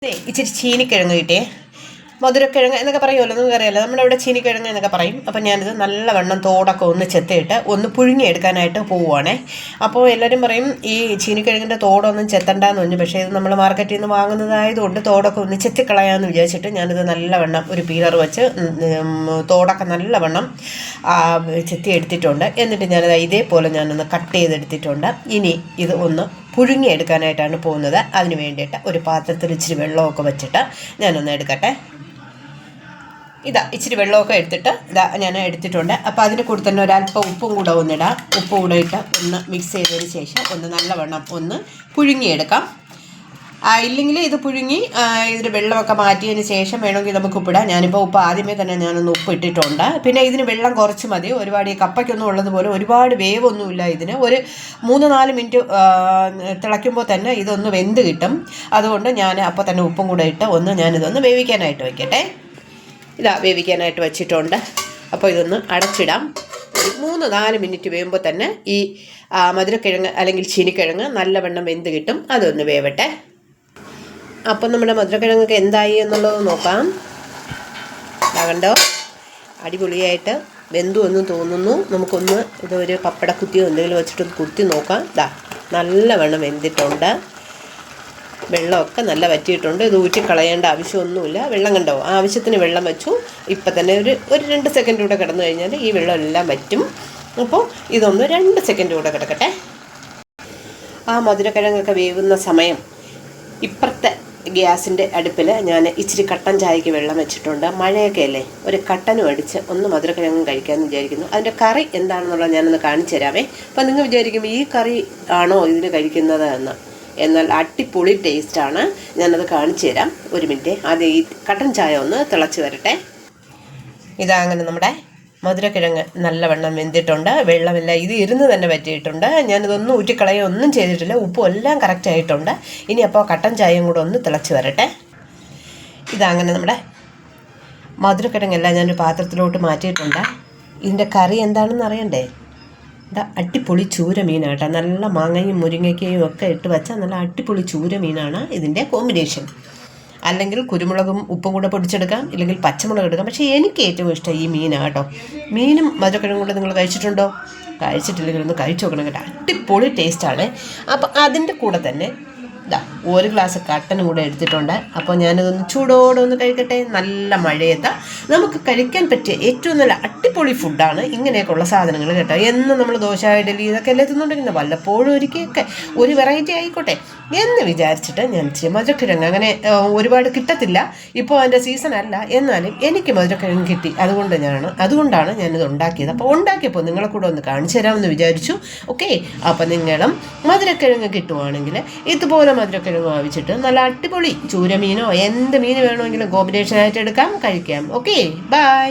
ഇച്ചിരി ചീനിക്കിഴങ്ങ് കിട്ടിയേ. മധുരക്കിഴങ്ങ് എന്നൊക്കെ പറയുമല്ലോ, നിങ്ങൾക്ക് അറിയാമല്ലോ, നമ്മുടെ ഇവിടെ ചീനിക്കിഴങ്ങ് എന്നൊക്കെ പറയും. അപ്പം ഞാനിത് നല്ലവണ്ണം തോടൊക്കെ ഒന്ന് ചെത്തിയിട്ട് ഒന്ന് പുഴുങ്ങിയെടുക്കാനായിട്ട് പോവുകയാണേ. അപ്പോൾ എല്ലാവരും പറയും ഈ ചീനിക്കിഴങ്ങിൻ്റെ തോടൊന്നും ചെത്തണ്ടെന്ന് പറഞ്ഞു. പക്ഷേ ഇത് നമ്മൾ മാർക്കറ്റിൽ നിന്ന് വാങ്ങുന്നതായതുകൊണ്ട് തോടൊക്കെ ഒന്ന് ചെത്തിക്കളയാമെന്ന് വിചാരിച്ചിട്ട് ഞാനിത് നല്ലവണ്ണം ഒരു പീലർ വെച്ച് തോടൊക്കെ നല്ലവണ്ണം ചെത്തി എടുത്തിട്ടുണ്ട്. എന്നിട്ട് ഞാനത് ഇതേപോലെ ഞാനൊന്ന് കട്ട് ചെയ്തെടുത്തിട്ടുണ്ട്. ഇനി ഇത് ഒന്ന് പുഴുങ്ങിയെടുക്കാനായിട്ടാണ് പോകുന്നത്. അതിന് വേണ്ടിയിട്ട് ഒരു പാത്രത്തിൽ ഇച്ചിരി വെള്ളമൊക്കെ വെച്ചിട്ട് ഞാനൊന്ന് എടുക്കട്ടെ. ഇച്ചിരി വെള്ളമൊക്കെ എടുത്തിട്ട് ഞാൻ എടുത്തിട്ടുണ്ട്. അപ്പോൾ അതിന് കൂടെ തന്നെ ഒരല്പം ഉപ്പും കൂടെ ഒന്നിടാം. ഉപ്പ് കൂടെ ഇട്ട് ഒന്ന് മിക്സ് ചെയ്തതിന് ശേഷം ഒന്ന് നല്ലവണ്ണം ഒന്ന് പുഴുങ്ങിയെടുക്കാം. ഇല്ലെങ്കിൽ ഇത് പുഴുങ്ങി ഇതിന് വെള്ളമൊക്കെ മാറ്റിയതിന് ശേഷം വേണമെങ്കിൽ നമുക്ക് ഉപ്പിടാം. ഞാനിപ്പോൾ ഉപ്പ് ആദ്യമേ തന്നെ ഞാനൊന്ന് ഉപ്പ് ഇട്ടിട്ടുണ്ട്. പിന്നെ ഇതിന് വെള്ളം കുറച്ച് മതി. ഒരുപാട് ഈ കപ്പയ്ക്കൊന്നും ഉള്ളതുപോലെ ഒരുപാട് വേവൊന്നുമില്ല. ഇതിന് ഒരു 3-4 മിനിറ്റ് തിളയ്ക്കുമ്പോൾ തന്നെ ഇതൊന്ന് വെന്ത് കിട്ടും. അതുകൊണ്ട് ഞാൻ അപ്പോൾ തന്നെ ഉപ്പും കൂടെ ഇട്ട് ഞാനിതൊന്ന് വേവിക്കാനായിട്ട് വയ്ക്കട്ടെ. വേവിക്കാനായിട്ട് വെച്ചിട്ടുണ്ട്. അപ്പോൾ ഇതൊന്ന് അടച്ചിടാം. 3-4 മിനിറ്റ് വേവുമ്പോൾ തന്നെ ഈ മധുരക്കിഴങ്ങ് അല്ലെങ്കിൽ ചീനിക്കിഴങ്ങ് നല്ലവണ്ണം വെന്ത് കിട്ടും. അതൊന്ന് വേവട്ടെ. അപ്പം നമ്മുടെ മധുരക്കിഴങ്ങൊക്കെ എന്തായി എന്നുള്ളത് നോക്കാം. കണ്ടോ, അടിപൊളിയായിട്ട് വെന്തു എന്ന് തോന്നുന്നു. നമുക്കൊന്ന് ഇതൊരു പപ്പടക്കുത്തിയോ എന്തെങ്കിലും വെച്ചിട്ടൊന്ന് കുത്തി നോക്കാം. നല്ലവണ്ണം വെന്തിട്ടുണ്ട്. വെള്ളമൊക്കെ നല്ല വറ്റിയിട്ടുണ്ട്. ഇത് ഊറ്റിക്കളയേണ്ട ആവശ്യമൊന്നുമില്ല. വെള്ളം കണ്ടോ, ആവശ്യത്തിന് വെള്ളം വെച്ചു. ഇപ്പം തന്നെ ഒരു 2 സെക്കൻഡ് കൂടെ കിടന്നു കഴിഞ്ഞാൽ ഈ വെള്ളം എല്ലാം വറ്റും. അപ്പോൾ ഇതൊന്ന് 2 സെക്കൻഡ് കൂടെ കിടക്കട്ടെ. മധുരക്കിഴങ്ങൊക്കെ വേവുന്ന സമയം ഇപ്പുറത്തെ ഗ്യാസിൻ്റെ അടുപ്പിൽ ഞാൻ ഇച്ചിരി കട്ടൻ ചായക്ക് വെള്ളം വെച്ചിട്ടുണ്ട്. മഴയൊക്കെ അല്ലേ, ഒരു കട്ടനും അടിച്ച് ഒന്ന് മധുരക്കിഴങ്ങും കഴിക്കാമെന്ന് വിചാരിക്കുന്നു. അതിൻ്റെ കറി എന്താണെന്നുള്ളത് ഞാനൊന്ന് കാണിച്ചു തരാമേ. അപ്പം നിങ്ങൾ വിചാരിക്കും ഈ കറി ആണോ ഇതിന് കഴിക്കുന്നത് എന്ന്. എന്നാൽ അടിപൊളി ടേസ്റ്റാണ്. ഞാനത് കാണിച്ചു തരാം. ഒരു മിനിറ്റ്. ആദ്യം ഈ കട്ടൻ ചായ ഒന്ന് തിളച്ച് വരട്ടെ. അങ്ങനെ നമ്മുടെ മധുരക്കിഴങ്ങ് നല്ലവണ്ണം വെന്തിട്ടുണ്ട്. വെള്ളമില്ല, ഇത് ഇരുന്ന് തന്നെ പറ്റിയിട്ടുണ്ട്. ഞാനിതൊന്നും ഊറ്റിക്കളയോ ഒന്നും ചെയ്തിട്ടില്ല. ഉപ്പും എല്ലാം കറക്റ്റായിട്ടുണ്ട്. ഇനി അപ്പോൾ കട്ടൻ ചായയും കൂടെ ഒന്ന് തിളച്ച് വരട്ടെ. അങ്ങനെ നമ്മുടെ മധുരക്കിഴങ്ങെല്ലാം ഞാനൊരു പാത്രത്തിലോട്ട് മാറ്റിയിട്ടുണ്ട്. ഇതിൻ്റെ കറി എന്താണെന്ന് അറിയണ്ടേ? അടിപൊളി ചൂര മീനാട്ടോ. നല്ല മാങ്ങയും മുരിങ്ങയ്ക്കയും ഒക്കെ ഇട്ട് വെച്ചാൽ നല്ല അടിപൊളി ചൂര മീനാണ് ഇതിൻ്റെ കോമ്പിനേഷൻ. അല്ലെങ്കിൽ കുരുമുളകും ഉപ്പും കൂടെ പൊടിച്ചെടുക്കാം, ഇല്ലെങ്കിൽ പച്ചമുളക് എടുക്കാം. പക്ഷേ എനിക്ക് ഏറ്റവും ഇഷ്ടം ഈ മീനാണ് കേട്ടോ. മീനും മധുരക്കിഴങ്ങും കൂടെ നിങ്ങൾ കഴിച്ചിട്ടുണ്ടോ? കഴിച്ചിട്ടില്ലെങ്കിൽ ഒന്ന് കഴിച്ചു നോക്കണം കേട്ടോ. അടിപൊളി ടേസ്റ്റാണ്. അപ്പം അതിൻ്റെ കൂടെ തന്നെ 1 ഗ്ലാസ് കട്ടനും കൂടെ എടുത്തിട്ടുണ്ട്. അപ്പോൾ ഞാനിതൊന്ന് ചൂടോടെ ഒന്ന് കഴിക്കട്ടെ. നല്ല മഴയത്ത് നമുക്ക് കഴിക്കാൻ പറ്റിയ ഏറ്റവും നല്ല അടിപൊളി ഫുഡാണ് ഇങ്ങനെയൊക്കെയുള്ള സാധനങ്ങൾ കേട്ടോ. എന്നും നമ്മൾ ദോശ, ഇഡലി ഇതൊക്കെ എല്ലാം തിന്നുകൊണ്ടിരിക്കുന്നത്, വല്ലപ്പോഴും ഒരിക്കലൊക്കെ ഒരു വെറൈറ്റി ആയിക്കോട്ടെ എന്ന് വിചാരിച്ചിട്ട് ഞാൻ മധുരക്കിഴങ്ങ് അങ്ങനെ ഒരുപാട് കിട്ടത്തില്ല. ഇപ്പോൾ അതിൻ്റെ സീസൺ അല്ല, എന്നാലും എനിക്ക് മധുരക്കിഴങ്ങ് കിട്ടി. അതുകൊണ്ടാണ് ഞാനിത് ഉണ്ടാക്കിയത്. അപ്പോൾ ഉണ്ടാക്കിയപ്പോൾ നിങ്ങളെ കൂടെ ഒന്ന് കാണിച്ചു തരാമെന്ന് വിചാരിച്ചു. ഓക്കെ, അപ്പോൾ നിങ്ങളും മധുരക്കിഴങ്ങ് കിട്ടുവാണെങ്കിൽ ഇതുപോലെ മധുരക്കിഴങ്ങ് വാങ്ങിച്ചിട്ട് നല്ല അടിപൊളി ചൂരമീനോ എന്ത് മീൻ വേണമെങ്കിലും കോമ്പിനേഷനായിട്ട് എടുക്കാം, കഴിക്കാം. Okay, by.